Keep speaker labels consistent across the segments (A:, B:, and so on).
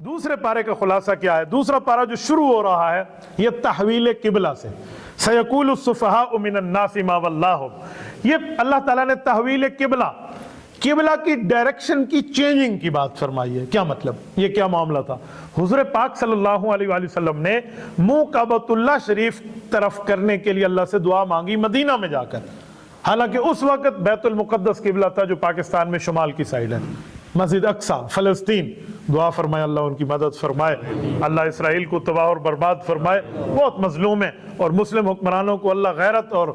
A: دوسرے پارے کا خلاصہ کیا ہے؟ دوسرا پارہ جو شروع ہو رہا ہے یہ تحویل قبلہ سے، سیقول السفہاء من الناس ما ولاہم، یہ اللہ تعالیٰ نے تحویل قبلہ کی ڈائریکشن کی چینجنگ کی بات فرمائی ہے۔ کیا مطلب؟ یہ کیا معاملہ تھا؟ حضور پاک صلی اللہ علیہ وآلہ وسلم نے منہ کعبۃ اللہ شریف طرف کرنے کے لیے اللہ سے دعا مانگی مدینہ میں جا کر، حالانکہ اس وقت بیت المقدس قبلہ تھا جو پاکستان میں شمال کی سائیڈ ہے، مسجد اقصی فلسطین۔ دعا فرمائے اللہ ان کی مدد فرمائے، اللہ اسرائیل کو تباہ اور برباد فرمائے، بہت مظلوم ہے، اور مسلم حکمرانوں کو اللہ غیرت اور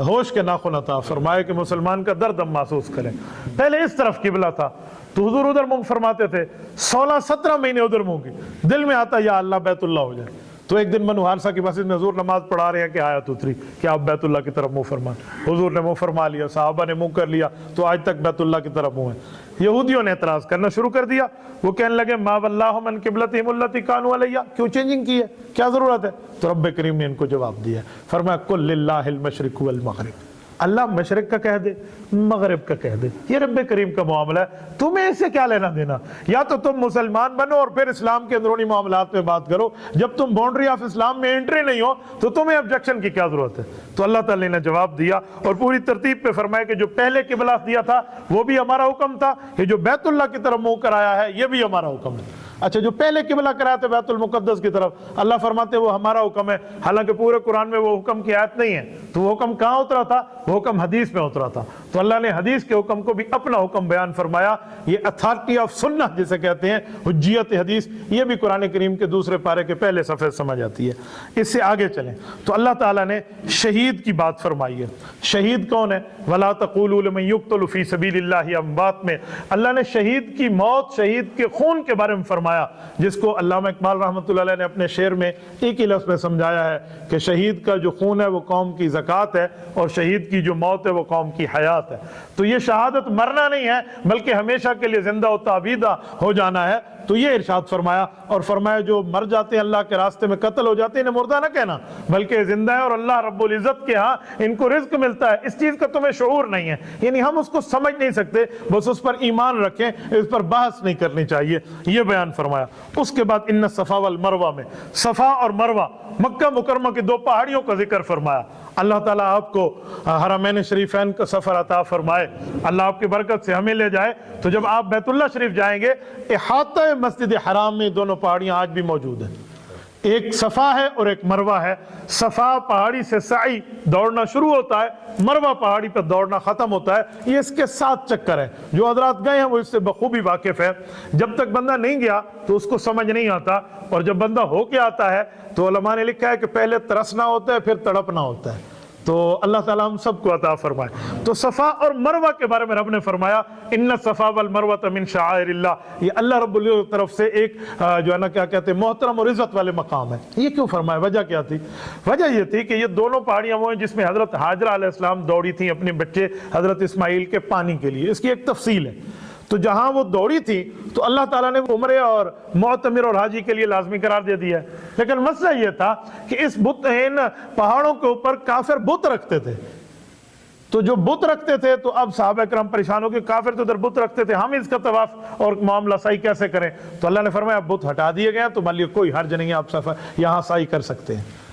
A: ہوش کے ناخن عطا فرمائے کہ مسلمان کا درد ہم محسوس کریں۔ پہلے اس طرف قبلہ تھا تو حضور ادھر منہ فرماتے تھے، 16-17 مہینے ادھر منہ کی، دل میں آتا یا اللہ بیت اللہ ہو جائے۔ تو ایک دن بنو حارثہ کی مسجد میں حضور نماز پڑھا رہے ہیں کہ آیت اتری کہ آپ بیت اللہ کی طرف منہ فرمائیں، حضور نے منہ فرما لیا، صحابہ نے منہ کر لیا، تو آج تک بیت اللہ کی طرف منہ ہے۔ یہودیوں نے اعتراض کرنا شروع کر دیا، وہ کہنے لگے ما ولاہم عن قبلتہم التی کانوا علیہا، کیوں چینجنگ کی ہے، کیا ضرورت ہے؟ تو رب کریم نے ان کو جواب دیا، فرمایا قل للہ المشرق والمغرب، اللہ مشرق کا کہہ دے مغرب کا کہہ دے، یہ رب کریم کا معاملہ ہے، تمہیں اس سے کیا لینا دینا؟ یا تو تم مسلمان بنو اور پھر اسلام کے اندرونی معاملات میں بات کرو، جب تم باؤنڈری آف اسلام میں انٹری نہیں ہو تو تمہیں آبجیکشن کی کیا ضرورت ہے؟ تو اللہ تعالی نے جواب دیا اور پوری ترتیب پہ فرمایا کہ جو پہلے قبلہ دیا تھا وہ بھی ہمارا حکم تھا، یہ جو بیت اللہ کی طرف منہ کرایا ہے یہ بھی ہمارا حکم ہے۔ اچھا، جو پہلے قبلہ کرایا تھا بیت المقدس کی طرف، اللہ فرماتے وہ ہمارا حکم ہے، حالانکہ پورے قرآن میں وہ حکم کی آیت نہیں ہے، تو وہ حکم کہاں اترا تھا؟ وہ حکم حدیث میں اترا تھا، تو اللہ نے حدیث کے حکم کو بھی اپنا حکم بیان فرمایا۔ یہ اتھارٹی آف سنہ جسے کہتے ہیں، حجیت حدیث، یہ بھی قرآن کریم کے دوسرے پارے کے پہلے صفحے سمجھ آتی ہے۔ اس سے آگے چلیں تو اللہ تعالیٰ نے شہید کی بات فرمائی ہے۔ شہید کون ہے؟ وَلَا تَقُولُوا لِمَن يُقْتَلُ فِي سَبِيلِ اللَّهِ اموات میں اللہ نے شہید کی موت، شہید کے خون کے بارے میں فرمایا، جس کو علامہ اقبال رحمۃ اللہ علیہ نے اپنے شعر میں ایک ہی لفظ میں سمجھایا ہے کہ شہید کا جو خون ہے وہ قوم کی زکوٰۃ ہے، اور شہید کی جو موت ہے وہ قوم کی حیات ہے۔ تو یہ شہادت مرنا نہیں ہے بلکہ ہمیشہ کے لیے زندہ و تابیدہ ہو جانا ہے۔ تو یہ ارشاد فرمایا، اور فرمایا جو مر جاتے ہیں اللہ کے راستے میں قتل ہو جاتے ہیں انہیں مردہ نہ کہنا بلکہ زندہ ہے، اور اللہ رب العزت کے ہاں ان کو رزق ملتا ہے، اس چیز کا تمہیں شعور نہیں ہے، یعنی ہم اس کو سمجھ نہیں سکتے، بس اس پر ایمان رکھیں، اس پر بحث نہیں کرنی چاہیے، یہ بیان فرمایا۔ اس کے بعد ان صفا والمروہ میں صفا اور مروہ مکہ مکرمہ کی دو پہاڑیوں کا ذکر فرمایا۔ اللہ تعالیٰ آپ کو حرمین شریفین کا سفر عطا فرمائے، اللہ آپ کی برکت سے ہمیں لے جائے۔ تو جب آپ بیت اللہ شریف جائیں گے، احاطہ مسجد حرام میں دونوں پہاڑیاں آج بھی موجود ہیں، ایک صفا ہے اور ایک مروہ ہے۔ صفا پہاڑی سے سعی دوڑنا شروع ہوتا ہے، مروہ پہاڑی پر دوڑنا ختم ہوتا ہے، یہ اس کے 7 چکر ہیں۔ جو حضرات گئے ہیں وہ اس سے بخوبی واقف ہے، جب تک بندہ نہیں گیا تو اس کو سمجھ نہیں آتا، اور جب بندہ ہو کے آتا ہے تو علماء نے لکھا ہے کہ پہلے ترسنا ہوتا ہے پھر تڑپنا ہوتا ہے۔ تو اللہ تعالیٰ ہم سب کو عطا فرمائے۔ تو صفا اور مروہ کے بارے میں رب نے فرمایا ان الصفا والمروۃ من شعائر اللہ، یہ اللہ رب العزت کی طرف سے ایک جو ہے نا کیا کہتے ہیں محترم اور عزت والے مقام ہے۔ یہ کیوں فرمایا؟ وجہ کیا تھی؟ وجہ یہ تھی کہ یہ دونوں پہاڑیاں وہ ہیں جس میں حضرت حاجرہ علیہ السلام دوڑی تھیں اپنے بچے حضرت اسماعیل کے پانی کے لیے، اس کی ایک تفصیل ہے۔ تو جہاں وہ دوڑی تھی تو اللہ تعالیٰ نے عمرے اور معتمر اور حاجی کے لیے لازمی قرار دے دیا ہے، لیکن مسئلہ یہ تھا کہ اس ان پہاڑوں کے اوپر کافر بت رکھتے تھے، تو جو بت رکھتے تھے تو اب صحابہ کرام پریشان ہو کے کافر تو ادھر بت رکھتے تھے، ہم اس کا طواف اور معاملہ سعی کیسے کریں؟ تو اللہ نے فرمایا بت ہٹا دیے گئے تو مان لیے کوئی حرج نہیں ہے، آپ یہاں سعی کر سکتے ہیں۔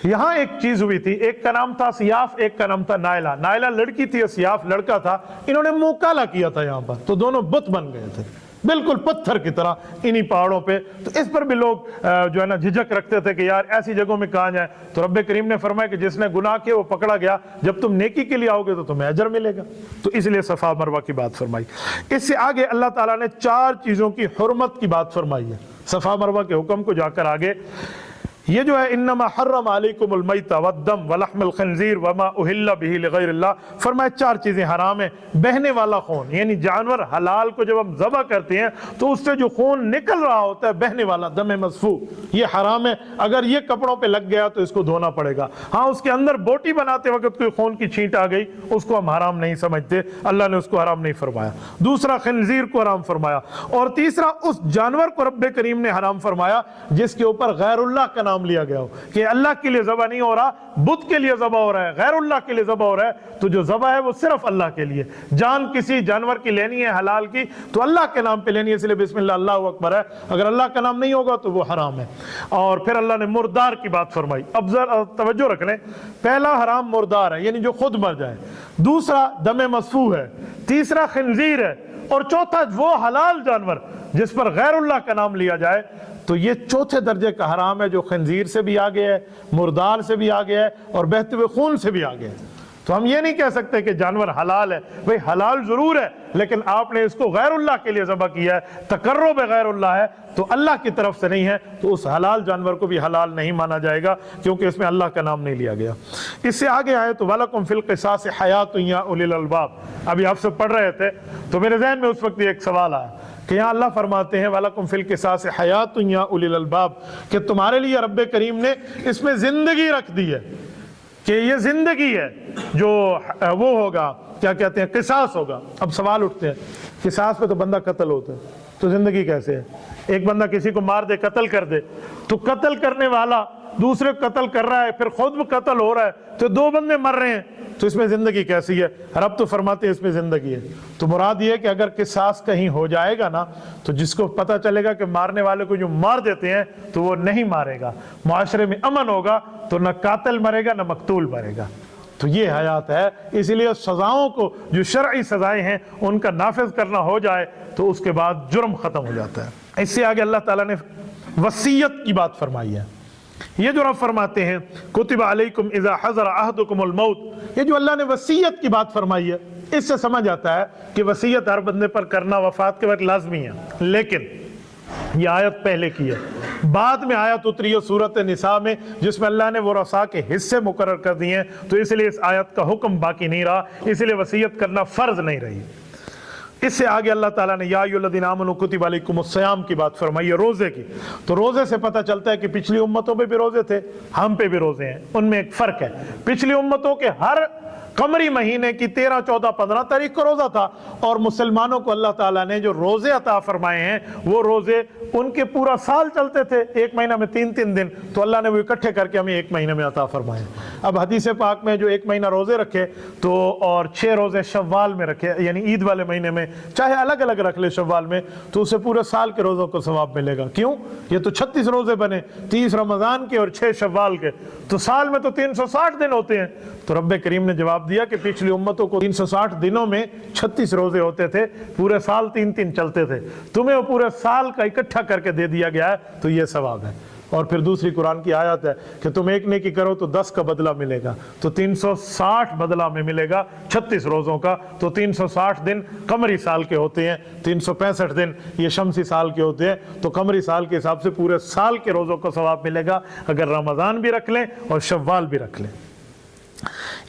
A: یہاں ایک چیز ہوئی تھی، ایک کا نام تھا سیاف، ایک کا نام تھا نائلہ۔ نائلہ لڑکی تھی اور سیاف لڑکا تھا، انہوں نے منہ کالا کیا تھا یہاں پر، تو دونوں بت بن گئے تھے بالکل پتھر کی طرح انہی پہاڑوں پہ۔ تو اس پر بھی لوگ جو ہے نا جھجک رکھتے تھے کہ یار ایسی جگہوں میں کہاں جائیں، تو رب کریم نے فرمایا کہ جس نے گناہ کیا وہ پکڑا گیا، جب تم نیکی کے لیے آؤ گے تو تمہیں اجر ملے گا، تو اس لیے صفا مروہ کی بات فرمائی۔ اس سے آگے اللہ تعالیٰ نے 4 چیزوں کی حرمت کی بات فرمائی ہے صفا مروہ کے حکم کو جا کر آگے۔ یہ جو ہے انما حرم علیکم المیت والدم ولحم الخنزیر وما اہل بہ لغیر اللہ، فرمایا 4 چیزیں حرام ہیں۔ بہنے والا خون، یعنی جانور حلال کو جب ہم ذبح کرتے ہیں تو اس سے جو خون نکل رہا ہوتا ہے بہنے والا دم مسفوح، یہ حرام ہے۔ اگر یہ کپڑوں پہ لگ گیا تو اس کو دھونا پڑے گا۔ ہاں اس کے اندر بوٹی بناتے وقت کوئی خون کی چھینٹ آ گئی، اس کو ہم حرام نہیں سمجھتے، اللہ نے اس کو حرام نہیں فرمایا۔ دوسرا خنزیر کو حرام فرمایا، اور تیسرا اس جانور کو رب کریم نے حرام فرمایا جس کے اوپر غیر اللہ کا نام نام لیا گیا ہو، کہ اللہ کے لیے ذبح نہیں ہو رہا، بت کے لیے ذبح ہو رہا ہے، غیر اللہ کے لیے ذبح ہو رہا ہے، تو جو ذبح ہے وہ صرف اللہ کے لیے۔ جان کسی جانور کی لینی ہے حلال کی تو اللہ کے نام پہ لینی ہے، اس لیے بسم اللہ اللہ اکبر ہے، اگر اللہ کا نام نہیں ہوگا تو وہ حرام ہے۔ اور پھر اللہ نے مردار کی بات فرمائی۔ اب ذرا توجہ رکھ لیں، پہلا حرام مردار ہے یعنی جو خود مر جائے، دوسرا دم مسفوح ہے، تیسرا خنزیر ہے، اور چوتھا وہ حلال جانور جس پر غیر اللہ کا نام لیا جائے۔ تو یہ چوتھے درجے کا حرام ہے جو خنزیر سے بھی آگے ہے، مردار سے بھی آگے ہے، اور بہتے ہوئے خون سے بھی آگے ہے۔ تو ہم یہ نہیں کہہ سکتے کہ جانور حلال ہے، بھئی حلال ضرور ہے لیکن آپ نے اس کو غیر اللہ کے لیے ذبح کیا ہے، تقرب غیر اللہ ہے تو اللہ کی طرف سے نہیں ہے، تو اس حلال جانور کو بھی حلال نہیں مانا جائے گا کیونکہ اس میں اللہ کا نام نہیں لیا گیا۔ اس سے آگے آئے تو وَلَكُمْ فِي الْقِصَاصِ حَيَاةٌ يَا أُولِي الْأَلْبَابِ، ابھی آپ سے پڑھ رہے تھے تو میرے ذہن میں اس وقت ایک سوال آیا کہ یہاں اللہ فرماتے ہیں وَلَكُمْ فِي الْقِصَاصِ حَيَاةٌ يَا أُولِي الْأَلْبَابِ، کہ تمہارے لیے رب کریم نے اس میں زندگی رکھ دی ہے، کہ یہ زندگی ہے جو وہ ہوگا، کیا کہتے ہیں، قصاص ہوگا۔ اب سوال اٹھتے ہیں، قصاص پہ تو بندہ قتل ہوتا ہے تو زندگی کیسے ہے؟ ایک بندہ کسی کو مار دے، قتل کر دے، تو قتل کرنے والا دوسرے قتل کر رہا ہے، پھر خود بھی قتل ہو رہا ہے، تو دو بندے مر رہے ہیں، تو اس میں زندگی کیسی ہے؟ رب تو فرماتے ہیں اس میں زندگی ہے۔ تو مراد یہ ہے کہ اگر قصاص کہیں ہو جائے گا نا تو جس کو پتہ چلے گا کہ مارنے والے کو جو مار دیتے ہیں تو وہ نہیں مارے گا، معاشرے میں امن ہوگا، تو نہ قاتل مرے گا نہ مقتول مرے گا۔ تو یہ حیات ہے، اس لیے سزاؤں کو جو شرعی سزائیں ہیں ان کا نافذ کرنا ہو جائے تو اس کے بعد جرم ختم ہو جاتا ہے۔ اس سے آگے اللہ تعالیٰ نے وصیت کی بات فرمائی ہے۔ یہ جو رب فرماتے ہیں کتب علیکم اذا حضر احدکم الموت، یہ جو اللہ نے وصیت کی بات فرمائی ہے، اس سے سمجھ آتا ہے کہ وصیت ہر بندے پر کرنا وفات کے وقت لازمی ہے، لیکن یہ آیت پہلے کی ہے، بعد میں آیت اتری ہے سورۃ نساء میں جس میں اللہ نے ورثاء کے حصے مقرر کر دیے ہیں، تو اس لیے اس آیت کا حکم باقی نہیں رہا، اس لیے وصیت کرنا فرض نہیں رہی۔ اس سے آگے اللہ تعالیٰ نے یا ایھا الذین آمنوا کتب علیکم الصیام کی بات فرمائی ہے، روزے کی۔ تو روزے سے پتہ چلتا ہے کہ پچھلی امتوں پہ بھی روزے تھے، ہم پہ بھی روزے ہیں، ان میں ایک فرق ہے۔ پچھلی امتوں کے ہر قمری مہینے کی 13، 14، 15 تاریخ کو روزہ تھا، اور مسلمانوں کو اللہ تعالیٰ نے جو روزے عطا فرمائے ہیں وہ روزے ان کے پورا سال چلتے تھے، ایک مہینہ میں 3 دن، تو اللہ نے وہ اکٹھے کر کے ہمیں ایک مہینے میں عطا فرمائے۔ اب حدیث پاک میں جو ایک مہینہ روزے رکھے تو اور 6 روزے شوال میں رکھے، یعنی عید والے مہینے میں، چاہے الگ الگ رکھ لے شوال میں، تو اسے پورے سال کے روزوں کو ثواب ملے گا۔ کیوں؟ یہ تو 36 روزے بنے، 30 رمضان کے اور 6 شوال کے، تو سال میں تو 360 دن ہوتے ہیں۔ تو رب کریم نے جواب دیا کہ پچھلی امتوں کو 360 دنوں میں 36 روزے ہوتے تھے، پورے سال 3 چلتے تھے، تمہیں وہ پورے سال کا اکٹھا کر کے دے دیا گیا ہے، تو یہ ثواب ہے۔ اور پھر دوسری قرآن کی آیت ہے کہ تم ایک نیکی کرو تو 10 کا بدلہ ملے گا، تو 360 بدلہ میں ملے گا 36 روزوں کا، تو 360 دن قمری سال کے ہوتے ہیں، 365 دن یہ شمسی سال کے ہوتے ہیں، تو قمری سال کے حساب سے پورے سال کے روزوں کا ثواب ملے گا اگر رمضان بھی رکھ لیں اور شوال بھی رکھ لیں۔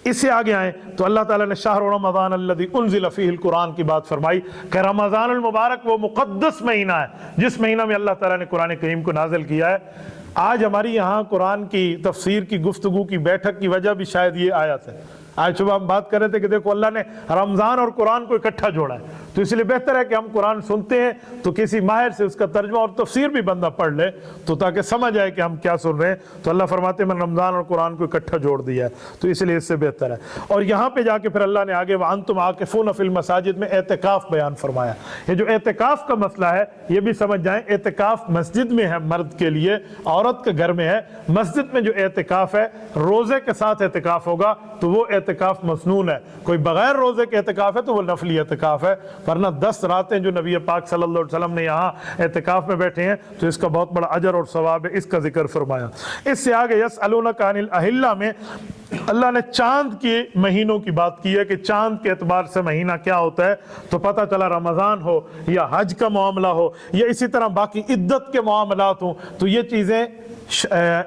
A: اس سے آگے آئیں تو اللہ تعالیٰ نے شہر رمضان الذی انزل فیہ القرآن کی بات فرمائی کہ رمضان المبارک وہ مقدس مہینہ ہے جس مہینہ میں اللہ تعالیٰ نے قرآن کریم کو نازل کیا ہے۔ آج ہماری یہاں قرآن کی تفسیر کی گفتگو کی بیٹھک کی وجہ بھی شاید یہ آیت ہے۔ آج صبح ہم بات کر رہے تھے کہ دیکھو اللہ نے رمضان اور قرآن کو اکٹھا جوڑا ہے، تو اس لیے بہتر ہے کہ ہم قرآن سنتے ہیں تو کسی ماہر سے اس کا ترجمہ اور تفسیر بھی بندہ پڑھ لے تو تاکہ سمجھ آئے کہ ہم کیا سن رہے ہیں۔ تو اللہ فرماتے ہیں میں رمضان اور قرآن کو اکٹھا جوڑ دیا ہے، تو اس لیے اس سے بہتر ہے۔ اور یہاں پہ جا کے پھر اللہ نے آگے وَأَنْتُمْ عَاكِفُونَ فِي الْمَسَاجِدِ میں اعتکاف بیان فرمایا۔ یہ جو اعتکاف کا مسئلہ ہے یہ بھی سمجھ جائیں، اعتکاف مسجد میں ہے مرد کے لیے، عورت کے گھر میں ہے۔ مسجد میں جو اعتکاف ہے روزے کے ساتھ اعتکاف ہوگا تو وہ اعتکاف مسنون ہے، کوئی بغیر روزے کے اعتکاف ہے تو وہ نفلی اعتکاف ہے، ورنہ 10 راتیں جو نبی پاک صلی اللہ علیہ وسلم نے یہاں اعتکاف میں بیٹھے ہیں تو اس کا بہت بڑا اجر اور ثواب ہے، اس کا ذکر فرمایا۔ اس سے آگے یسألونک عن الاہلہ میں اللہ نے چاند کے مہینوں کی بات کی ہے کہ چاند کے اعتبار سے مہینہ کیا ہوتا ہے، تو پتہ چلا رمضان ہو یا حج کا معاملہ ہو یا اسی طرح باقی عدت کے معاملات ہوں تو یہ چیزیں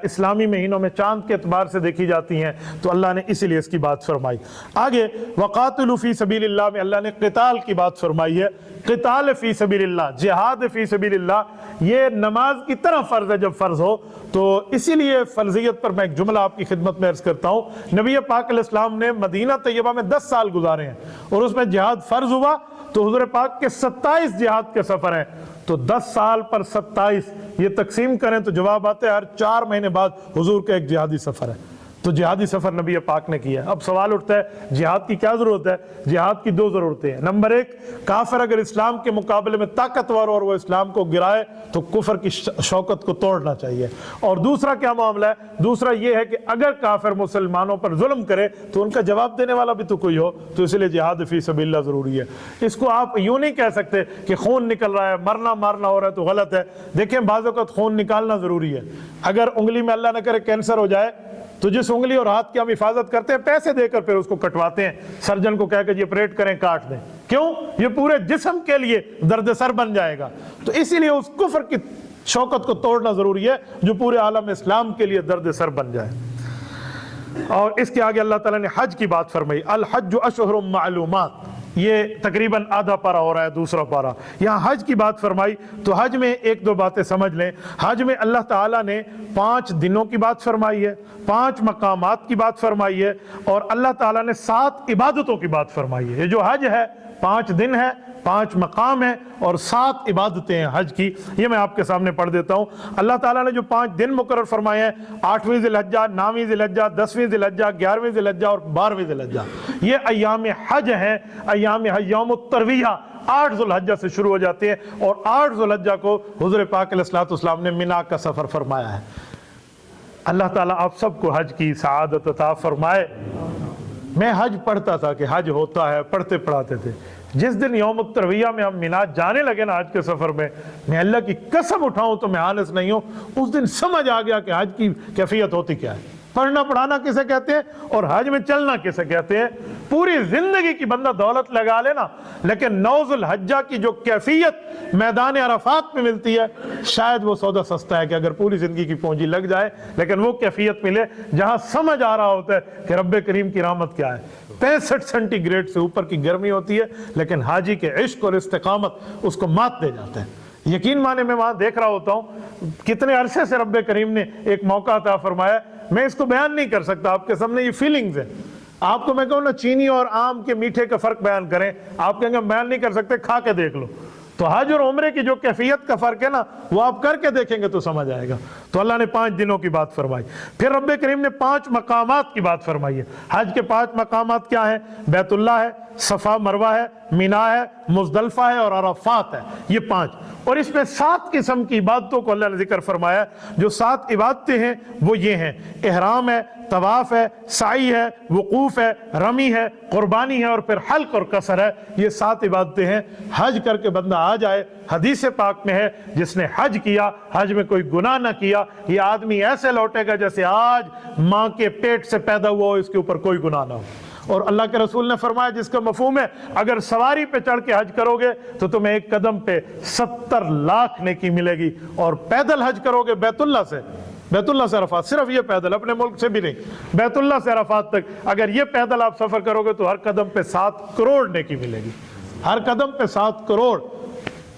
A: اسلامی مہینوں میں چاند کے اعتبار سے دیکھی جاتی ہیں، تو اللہ نے اسی لیے اس کی بات فرمائی۔ آگے وقاتلوا فی سبیل اللہ میں اللہ نے قتال کی بات فرمائی ہے۔ قتال فی سبیل اللہ، جہاد فی سبیل اللہ، یہ نماز کی طرح فرض ہے جب فرض ہو، تو اسی لیے فرضیت پر میں ایک جملہ آپ کی خدمت میں عرض کرتا ہوں۔ نبی پاک علیہ السلام نے مدینہ طیبہ میں 10 سال گزارے ہیں اور اس میں جہاد فرض ہوا تو حضور پاک کے 27 جہاد کے سفر ہیں، تو 10 سال پر 27 یہ تقسیم کریں تو جواب آتا ہے ہر 4 مہینے بعد حضور کا ایک جہادی سفر ہے۔ تو جہادی سفر نبی پاک نے کیا ہے۔ اب سوال اٹھتا ہے جہاد کی کیا ضرورت ہے؟ جہاد کی 2 ضرورتیں ہیں۔ نمبر 1، کافر اگر اسلام کے مقابلے میں طاقتور اور وہ اسلام کو گرائے تو کفر کی شوکت کو توڑنا چاہیے۔ اور دوسرا کیا معاملہ ہے؟ دوسرا یہ ہے کہ اگر کافر مسلمانوں پر ظلم کرے تو ان کا جواب دینے والا بھی تو کوئی ہو، تو اس لیے جہاد فی سبیل اللہ ضروری ہے۔ اس کو آپ یوں نہیں کہہ سکتے کہ خون نکل رہا ہے، مارنا ہو رہا ہے تو غلط ہے۔ دیکھیں بعض اوقات خون نکالنا ضروری ہے۔ اگر انگلی میں اللہ نہ کرے کینسر ہو جائے تو جس انگلی اور ہاتھ کی ہم حفاظت کرتے ہیں پیسے دے کر پھر اس کو کٹواتے ہیں، سرجن کو کہہ کہ یہ آپریٹ کریں، کاٹ دیں۔ کیوں؟ یہ پورے جسم کے لیے درد سر بن جائے گا۔ تو اسی لیے اس کفر کی شوکت کو توڑنا ضروری ہے جو پورے عالم اسلام کے لیے درد سر بن جائے۔ اور اس کے آگے اللہ تعالیٰ نے حج کی بات فرمائی، الحج اشہر معلومات، یہ تقریباً آدھا پارا ہو رہا ہے، دوسرا پارا۔ یہاں حج کی بات فرمائی تو حج میں 1-2 باتیں سمجھ لیں۔ حج میں اللہ تعالیٰ نے 5 دنوں کی بات فرمائی ہے، 5 مقامات کی بات فرمائی ہے، اور اللہ تعالیٰ نے 7 عبادتوں کی بات فرمائی ہے۔ یہ جو حج ہے 5 دن ہے، 5 مقام ہیں اور 7 عبادتیں ہیں حج کی۔ یہ میں آپ کے سامنے پڑھ دیتا ہوں۔ اللہ تعالیٰ نے جو 5 دن مقرر فرمائے ہیں، 8ویں ذی الحجہ، 9ویں ذی الحجہ، 10ویں ذی الحجہ، 11ویں ذی الحجہ اور 12ویں ذی الحجہ، یہ ایام حج ہیں۔ ایام حج یوم الترویہ 8 ذی الحجہ سے شروع ہو جاتے ہیں، اور 8 ذی الحجہ کو حضور پاک علیہ الصلوۃ والسلام نے مینا کا سفر فرمایا ہے۔ اللہ تعالیٰ آپ سب کو حج کی سعادت عطا فرمائے۔ میں حج پڑھتا تھا کہ حج ہوتا ہے، پڑھتے پڑھاتے تھے۔ جس دن یوم الترویہ میں ہم مینا جانے لگے نا حج کے سفر میں اللہ کی قسم اٹھاؤں تو میں حالس نہیں ہوں، اس دن سمجھ آ گیا کہ حج کی کیفیت ہوتی کیا ہے، پڑھنا پڑھانا کسے کہتے ہیں اور حج میں چلنا کسے کہتے ہیں۔ پوری زندگی کی بندہ دولت لگا لینا، لیکن 9 ذی الحجہ کی جو کیفیت میدان عرفات میں ملتی ہے شاید وہ سودا سستا ہے کہ اگر پوری زندگی کی پونجی لگ جائے لیکن وہ کیفیت ملے جہاں سمجھ آ رہا ہوتا ہے کہ رب کریم کی رحمت کیا ہے۔ 65 سینٹی گریڈ سے اوپر کی گرمی ہوتی ہے لیکن حاجی کے عشق اور استقامت اس کو مات دے جاتے ہیں۔ یقین مانے میں وہاں دیکھ رہا ہوتا ہوں کتنے عرصے سے رب کریم نے ایک موقع عطا فرمایا، میں اس کو بیان نہیں کر سکتا، آپ کے سامنے یہ فیلنگز ہیں۔ آپ کو میں کہوں نا چینی اور آم کے میٹھے کا فرق بیان کریں، آپ کہیں گے بیان نہیں کر سکتے، کھا کے دیکھ لو۔ تو حج اور عمرے کی جو کیفیت کا فرق ہے نا وہ آپ کر کے دیکھیں گے تو سمجھ آئے گا۔ تو اللہ نے 5 دنوں کی بات فرمائی، پھر رب کریم نے 5 مقامات کی بات فرمائی ہے۔ حج کے 5 مقامات کیا ہیں؟ بیت اللہ ہے، صفا مروہ ہے، مینا ہے، مزدلفہ ہے اور عرفات ہے، یہ 5۔ اور اس میں 7 قسم کی عبادتوں کو اللہ نے ذکر فرمایا۔ جو 7 عبادتیں ہیں وہ یہ ہیں، احرام ہے، طواف ہے، سعی ہے، وقوف ہے، رمی ہے، قربانی ہے اور پھر حلق اور قصر ہے۔ یہ 7 عبادتیں ہیں۔ حج کر کے بندہ آ جائے، حدیث پاک میں ہے جس نے حج کیا، حج میں کوئی گناہ نہ کیا، یہ آدمی ایسے لوٹے گا جیسے آج ماں کے پیٹ سے پیدا ہوا ہو، اس کے اوپر کوئی گناہ نہ ہو۔ اور اللہ کے رسول نے فرمایا جس کا مفہوم ہے اگر سواری پہ چڑھ کے حج کرو گے تو تمہیں ایک قدم پہ 70 لاکھ نیکی ملے گی، اور پیدل حج کرو گے بیت اللہ سے عرفات، صرف یہ پیدل، اپنے ملک سے بھی نہیں، بیت اللہ سے عرفات تک اگر یہ پیدل آپ سفر کرو گے تو ہر قدم پہ 7 کروڑ نیکی ملے گی، ہر قدم پہ 7 کروڑ۔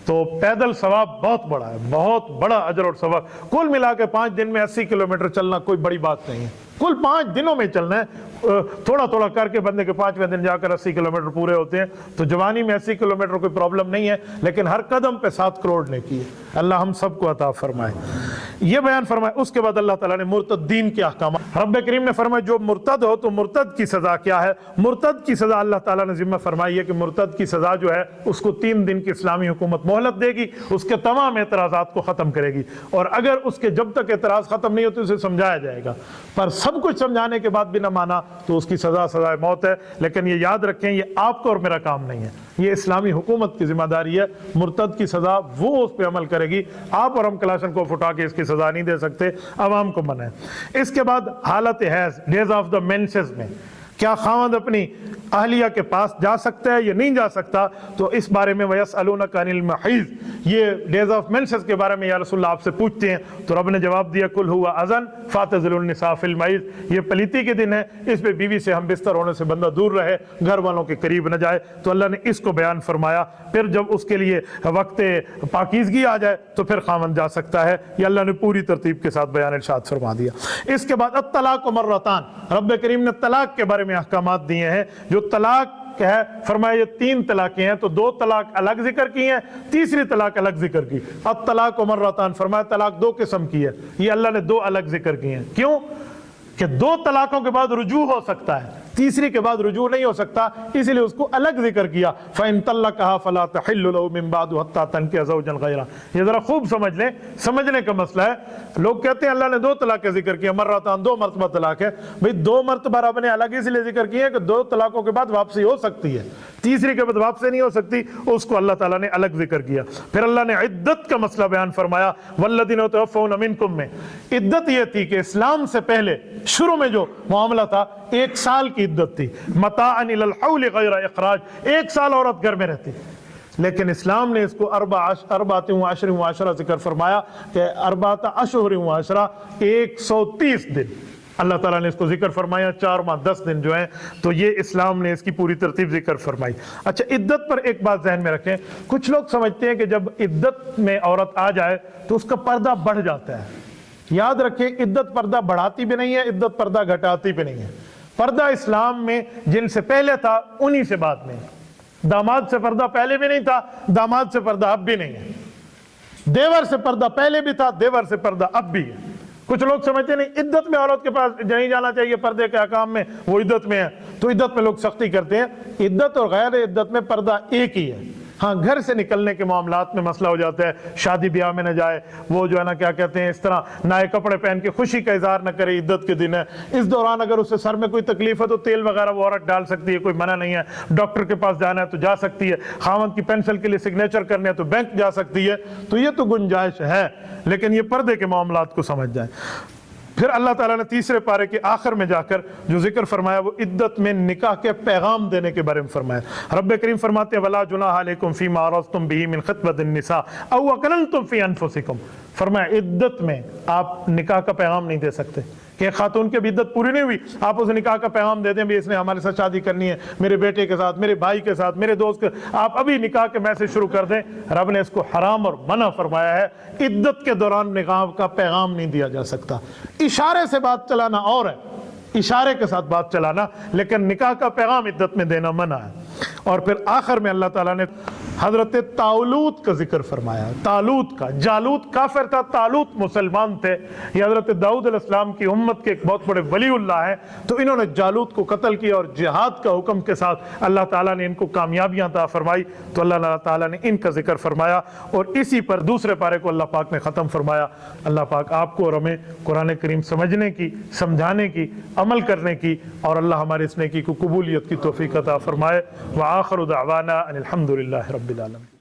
A: تو پیدل ثواب بہت بڑا ہے، بہت بڑا اجر اور ثواب۔ کل ملا کے 5 دن میں 80 کلومیٹر چلنا کوئی بڑی بات نہیں ہے، کل 5 دنوں میں چلنا ہے۔ تھوڑا تھوڑا کر کے بندے کے 5ویں دن جا کر 80 کلومیٹر پورے ہوتے ہیں، تو جوانی میں 80 کلومیٹر کوئی پرابلم نہیں ہے، لیکن ہر قدم پہ 7 کروڑ نیکی ہے۔ اللہ ہم سب کو عطا فرمائے۔ یہ بیان فرمائے۔ اس کے بعد اللہ تعالیٰ نے مرتدین کے احکامات، رب کریم نے فرمایا جو مرتد ہو تو مرتد کی سزا کیا ہے۔ مرتد کی سزا اللہ تعالیٰ نے ذمہ فرمائی ہے کہ مرتد کی سزا جو ہے اس کو 3 دن کی اسلامی حکومت مہلت دے گی، اس کے تمام اعتراضات کو ختم کرے گی، اور اگر اس کے جب تک اعتراض ختم نہیں ہوتے اسے سمجھایا جائے گا، پر سب کچھ سمجھانے کے بعد بھی نہ مانا تو اس کی سزا سزائے موت ہے۔ لیکن یہ یاد رکھیں یہ آپ کا اور میرا کام نہیں ہے، یہ اسلامی حکومت کی ذمہ داری ہے۔ مرتد کی سزا وہ اس پہ عمل کرے گی، آپ اور ہم کلاشن کو اٹھا کے اس کی سزا نہیں دے سکتے، عوام کو منع ہے۔ اس کے بعد حالت حیض، ڈیز آف دا مینسز میں کیا خاوند اپنی اہلیہ کے پاس جا سکتا ہے یا نہیں جا سکتا، تو اس بارے میں وَيَسْأَلُونَكَ عَنِ الْمَحِيضِ، یہ ڈیز آف مینسز کے بارے میں یا رسول اللہ آپ سے پوچھتے ہیں، تو رب نے جواب دیا قُلْ هُوَ أَذًا فَاعْتَزِلُوا النِّسَاءَ فِي الْمَحِيضِ، یہ پلیتی کے دن ہے، اس پہ بیوی سے ہم بستر ہونے سے بندہ دور رہے، گھر والوں کے قریب نہ جائے، تو اللہ نے اس کو بیان فرمایا۔ پھر جب اس کے لیے وقت پاکیزگی آ جائے تو پھر خاوند جا سکتا ہے، یہ اللہ نے پوری ترتیب کے ساتھ بیان ارشاد فرما دیا۔ اس کے بعد الطلاق مرتان، رب کریم نے طلاق کے بارے میں احکامات دیے ہیں۔ جو طلاق طلاق ہے، فرمایا یہ 3 طلاقیں ہیں، تو 2 طلاق الگ ذکر کی ہیں، تیسری طلاق الگ ذکر کی۔ اب طلاق مرتان، فرمایا طلاق 2 قسم کی ہے، یہ اللہ نے 2 الگ ذکر کی ہیں۔ کیوں کہ 2 طلاقوں کے بعد رجوع ہو سکتا ہے، تیسری کے بعد رجوع نہیں ہو سکتا، اسی لیے اس کو الگ ذکر کیا۔ فَإِن طَلَّقَهَا فَلَا تَحِلُّ لَهُ مِن بَعْدُ حَتَّى تَنكِحَ زَوْجًا غَيْرَهُ۔ یہ ذرا خوب سمجھ لیں، سمجھنے کا مسئلہ ہے۔ لوگ کہتے ہیں اللہ نے 2 طلاقیں ذکر کی، مرتان 2 مرتبہ طلاق ہے، بھئی 2 مرتبہ رب نے الگ اس لیے ذکر کی ہے کہ 2 طلاقوں کے بعد واپسی ہو سکتی ہے، تیسری کے بعد واپسی نہیں ہو سکتی، اس کو اللہ تعالیٰ نے الگ ذکر کیا۔ پھر اللہ نے عدت کا مسئلہ بیان فرمایا، وَالَّذِينَ يُتَوَفَّوْنَ مِنكُم میں عدت یہ تھی کہ اسلام سے پہلے شروع میں جو معاملہ تھا 1 سال کی عدت تھی، متاعًا إِلَى الْحَوْلِ غَيْرَ إِخْرَاج، 1 سال عورت گھر میں رہتی، لیکن اسلام نے اس کو 4 وعشرہ ذکر فرمایا کہ 4 اشہر وعشرہ 130 دن اللہ تعالیٰ نے اس کو ذکر فرمایا، 4 ماہ 10 دن جو ہیں، تو یہ اسلام نے اس کی پوری ترتیب ذکر فرمائی۔ اچھا، عدت پر ایک بات ذہن میں رکھیں، کچھ لوگ سمجھتے ہیں کہ جب عدت میں عورت آ جائے تو اس کا پردہ بڑھ جاتا ہے۔ یاد رکھیں، عدت پردہ بڑھاتی بھی نہیں ہے، عدت پردہ گھٹاتی بھی نہیں ہے۔ پردہ اسلام میں جن سے پہلے تھا انہی سے بعد میں، داماد سے پردہ پہلے بھی نہیں تھا، داماد سے پردہ اب بھی نہیں ہے، دیور سے پردہ پہلے بھی تھا، دیور سے پردہ اب بھی ہے۔ کچھ لوگ سمجھتے نہیں عدت میں عورت کے پاس نہیں جانا چاہیے پردے کے احکام میں، وہ عدت میں ہے، تو عدت میں لوگ سختی کرتے ہیں۔ عدت اور غیر عدت میں پردہ ایک ہی ہے۔ ہاں، گھر سے نکلنے کے معاملات میں مسئلہ ہو جاتا ہے، شادی بیاہ میں نہ جائے، وہ جو ہے نا کیا کہتے ہیں، اس طرح نئے کپڑے پہن کے خوشی کا اظہار نہ کرے، عدت کے دن ہے، اس دوران اگر اسے سر میں کوئی تکلیف ہے تو تیل وغیرہ وہ عورت ڈال سکتی ہے، کوئی منع نہیں ہے، ڈاکٹر کے پاس جانا ہے تو جا سکتی ہے، خاوند کی پینشن کے لیے سگنیچر کرنے ہے تو بینک جا سکتی ہے، تو یہ تو گنجائش ہے، لیکن یہ پردے کے معاملات کو سمجھ جائیں۔ پھر اللہ تعالیٰ نے تیسرے پارے کے آخر میں جا کر جو ذکر فرمایا وہ عدت میں نکاح کے پیغام دینے کے بارے میں فرمایا۔ رب کریم فرماتے ہیں وَلَا جُنَاحَ عَلَيْكُمْ فِي مَا عَرَضْتُمْ بِهِ مِنْ خِطْبَةِ النِّسَاءِ أَوْ أَكْنَنْتُمْ فِي أَنفُسِكُمْ۔ فرمایا عدت میں آپ نکاح کا پیغام نہیں دے سکتے، کہ ایک خاتون کی عدت پوری نہیں ہوئی، آپ اسے نکاح کا پیغام دے دیں بھی اس نے ہمارے ساتھ شادی کرنی ہے، میرے بیٹے کے ساتھ، میرے بھائی کے ساتھ، میرے دوست کے، آپ ابھی نکاح کے میسج شروع کر دیں۔ رب نے اس کو حرام اور منع فرمایا ہے۔ عدت کے دوران نکاح کا پیغام نہیں دیا جا سکتا۔ اشارے سے بات چلانا اور ہے، اشارے کے ساتھ بات چلانا، لیکن نکاح کا پیغام عدت میں دینا منع ہے۔ اور پھر آخر میں اللہ تعالیٰ نے حضرت طالوت کا ذکر فرمایا، طالوت کا۔ جالوت کافر تھا، طالوت مسلمان تھے۔ یہ حضرت داؤد علیہ السلام کی امت کے ایک بہت بڑے ولی اللہ ہیں، تو انہوں نے جالوت کو قتل کیا اور جہاد کا حکم کے ساتھ اللہ تعالیٰ نے ان کو کامیابیاں عطا فرمائی، تو اللہ تعالیٰ نے ان کا ذکر فرمایا، اور اسی پر دوسرے پارے کو اللہ پاک نے ختم فرمایا۔ اللہ پاک آپ کو اور ہمیں قرآن کریم سمجھنے کی، سمجھانے کی، عمل کرنے کی، اور اللہ ہمارے اس نیکی کو قبولیت کی توفیق عطا فرمائے۔ وآخر دعوانا ان الحمد للہ رب العالمین۔